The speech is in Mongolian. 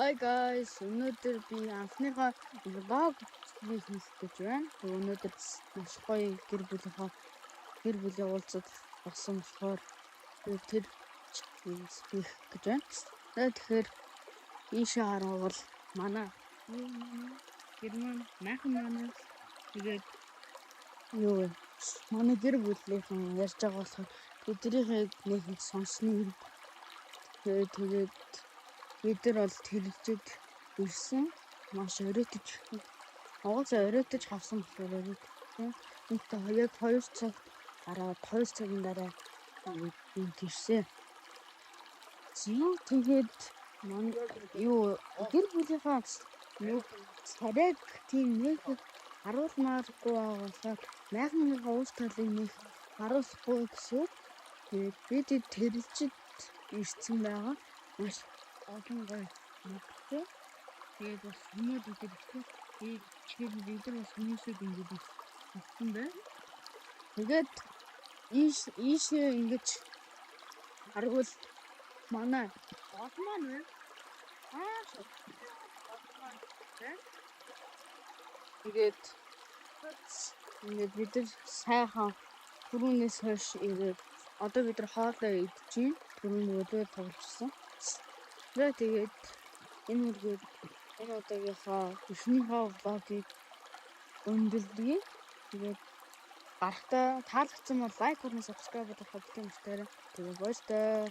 Hi guys, өнөөдөр би анхныхаа vlog хийх гэж байна. Тэгээ өнөөдөр маш гоё гэр бүлийн уулзалт болсон болохоор тэр хийх гэж байна. Тэгэхээр ийшээ харавал манай гэрман майхан манай тэгээд манай гэр бүлийнхэн ярьж байгаа болохоор тэднийхээ нэг сонсныг тэгээд бид нар бол тэржид ирсэн маш оройтож хавсан болохоор яг 2 цаг гараад 2 цагийн дараа би ирсэн. Тэгээд гэр бүлийнхаа царайг тийм нэг харуулмааргүй болохоор майхныхаа уус талыг нэг харуулахгүй гэсэн. Тэгээд бид тэрэлжид ирсэн байгаа. Маш олон гоё мэдээ. Тэгээд бас хүмүүс ихээр бид нар бас хүмүүсүүд ингэж ирсэн байна. Тэгээд ийшээ ингэж харвал манай гол маань байна. Тэгээд бид нар сайхан түрүүнээс хойш ирээд одоо бид нар хоолоо идэж байна. Түрүүн өдөр тоглосон. Тэгээд энэ удаагийнхаа эхнийхээ vlog-ыг өндөрлөе. Тэгээд гарахтаа таалагдсан бол лайк, comment, subscribe хийх хэрэгтэй. Тэгээд баяртай.